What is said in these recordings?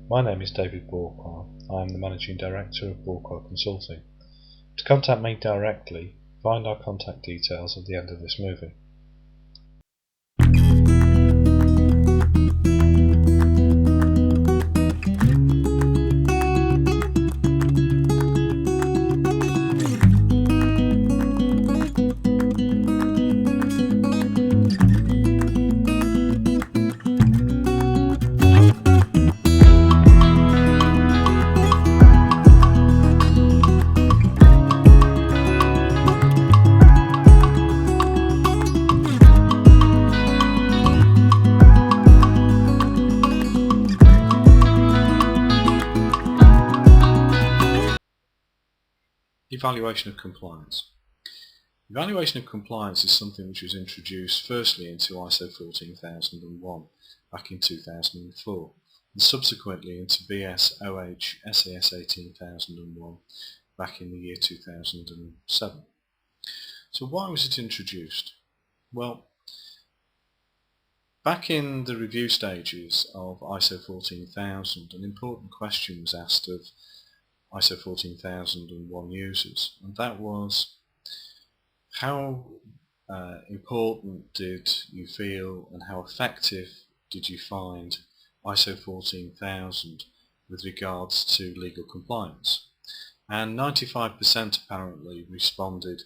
My name is David Balkwell. I am the Managing Director of Balkwell Consulting. To contact me directly, find our contact details at the end of this movie. Evaluation of compliance. Evaluation of compliance is something which was introduced firstly into ISO 14001 back in 2004 and subsequently into BS OH SAS 18001 back in the year 2007. So why was it introduced? Well, back in the review stages of ISO 14000, an important question was asked of ISO 14001 users, and that was how important did you feel and how effective did you find ISO 14000 with regards to legal compliance? And 95% apparently responded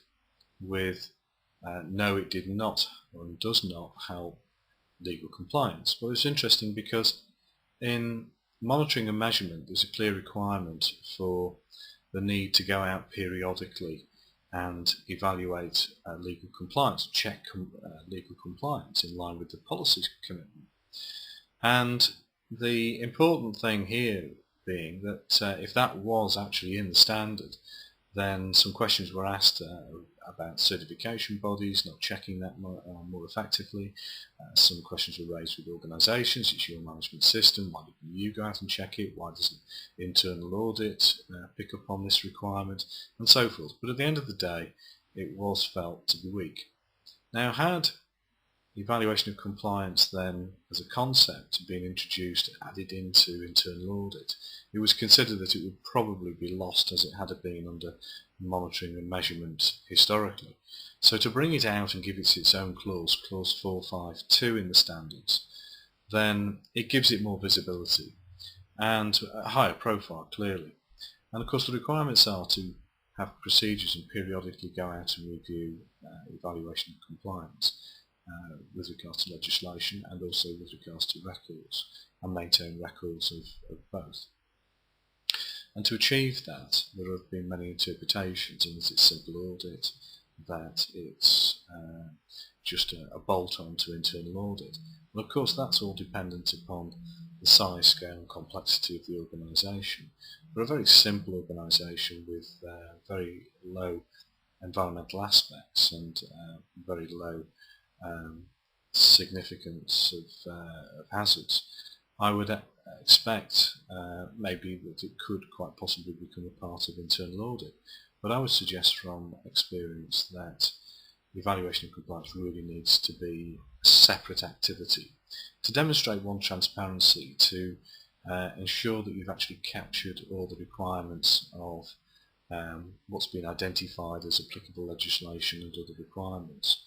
with no, it did not or does not help legal compliance. Well, it's interesting because in monitoring and measurement there's a clear requirement for the need to go out periodically and evaluate legal compliance, check legal compliance in line with the policy commitment. And the important thing here being that if that was actually in the standard, then some questions were asked about certification bodies not checking that more effectively. Some questions were raised with organisations. It's your management system. Why didn't you go out and check it? Why doesn't internal audit pick up on this requirement? And so forth. But at the end of the day, it was felt to be weak. Now, had evaluation of compliance then as a concept been introduced, added into internal audit, it was considered that it would probably be lost as it had been under monitoring and measurement historically. So to bring it out and give it its own clause, clause 452 in the standards, then it gives it more visibility and a higher profile clearly. And of course the requirements are to have procedures and periodically go out and review evaluation of compliance with regards to legislation and also with regards to records, and maintain records of both. And to achieve that, there have been many interpretations, in that it's simple audit, that it's just a bolt-on to internal audit. And of course that's all dependent upon the size, scale and complexity of the organisation. For a very simple organisation with very low environmental aspects and very low significance of hazards, I would expect maybe that it could quite possibly become a part of internal audit. But I would suggest from experience that evaluation of compliance really needs to be a separate activity to demonstrate one, transparency, to ensure that you've actually captured all the requirements of what's been identified as applicable legislation and other requirements,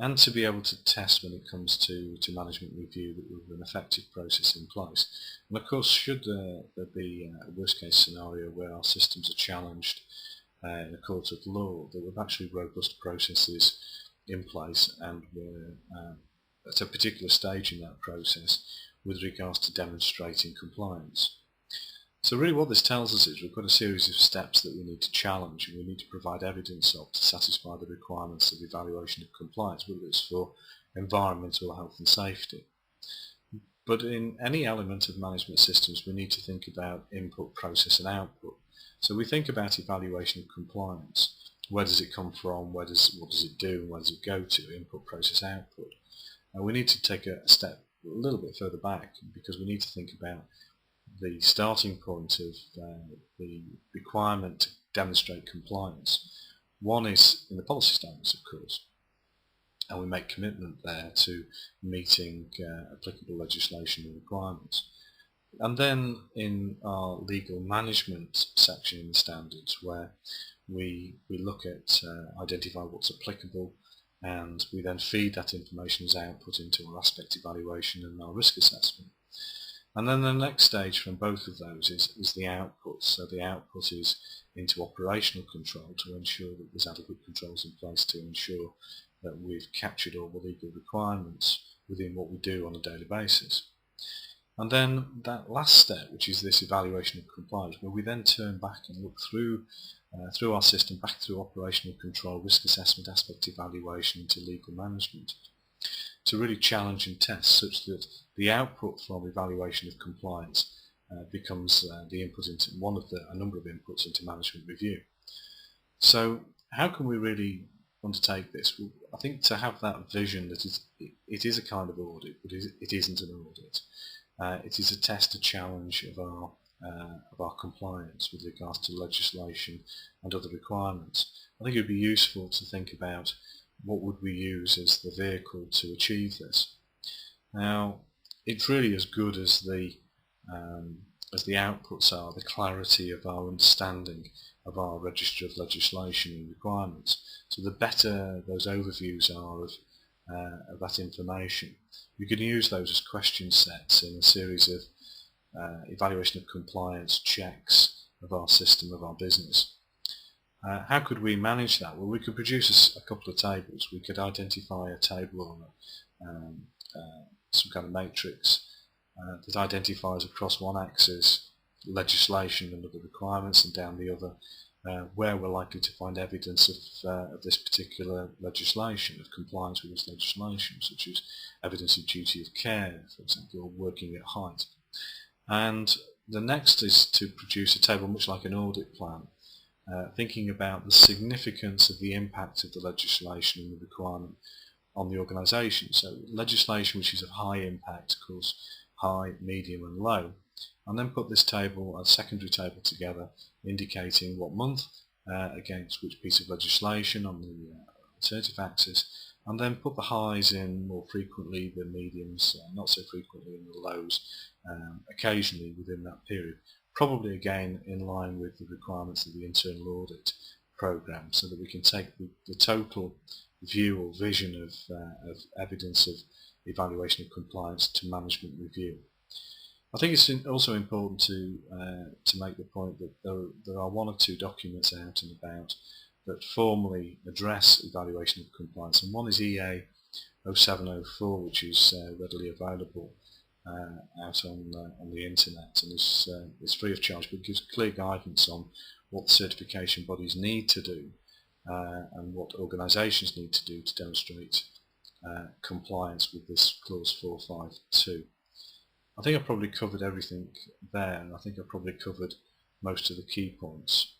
and to be able to test when it comes to management review that we have an effective process in place. And of course, should there be a worst case scenario where our systems are challenged in a court of law, that we've actually robust processes in place and we're at a particular stage in that process with regards to demonstrating compliance. So really what this tells us is we've got a series of steps that we need to challenge and we need to provide evidence of to satisfy the requirements of evaluation of compliance, whether it's for environmental health and safety. But in any element of management systems we need to think about input, process and output. So we think about evaluation of compliance. Where does it come from? What does it do? Where does it go to? Input, process, output. And we need to take a step a little bit further back because we need to think about the starting point of the requirement to demonstrate compliance. One is in the policy statements, of course, and we make commitment there to meeting applicable legislation and requirements. And then in our legal management section in the standards, where we look at identify what's applicable, and we then feed that information as output into our aspect evaluation and our risk assessment. And then the next stage from both of those is the output. So the output is into operational control to ensure that there's adequate controls in place to ensure that we've captured all the legal requirements within what we do on a daily basis. And then that last step, which is this evaluation of compliance, where we then turn back and look through our system, back through operational control, risk assessment, aspect evaluation into legal management, to really challenge and test such that the output from evaluation of compliance becomes the input into a number of inputs into management review. So how can we really undertake this? Well, I think to have that vision that it is a kind of audit, but it isn't an audit. It is a test, a challenge of our compliance with regards to legislation and other requirements. I think it would be useful to think about what would we use as the vehicle to achieve this. Now, it's really as good as the outputs are, the clarity of our understanding of our register of legislation and requirements. So the better those overviews are of that information, we can use those as question sets in a series of evaluation of compliance checks of our system, of our business. How could we manage that? Well, we could produce a couple of tables. We could identify a table or some kind of matrix that identifies across one axis legislation and other requirements, and down the other where we're likely to find evidence of this particular legislation, of compliance with this legislation, such as evidence of duty of care, for example, or working at height. And the next is to produce a table much like an audit plan, thinking about the significance of the impact of the legislation and the requirement on the organisation. So legislation which is of high impact, of course, high, medium and low, and then put this table, a secondary table together, indicating what month against which piece of legislation on the alternative axis, and then put the highs in more frequently, the mediums not so frequently, and the lows occasionally within that period. Probably again in line with the requirements of the internal audit programme, so that we can take the total view or vision of evidence of evaluation of compliance to management review. I think it's also important to make the point that there are one or two documents out and about that formally address evaluation of compliance, and one is EA 0704, which is readily available out on the internet, and is free of charge, but gives clear guidance on what certification bodies need to do and what organisations need to do to demonstrate compliance with this clause 452. I think I've probably covered everything there, and I think I've probably covered most of the key points.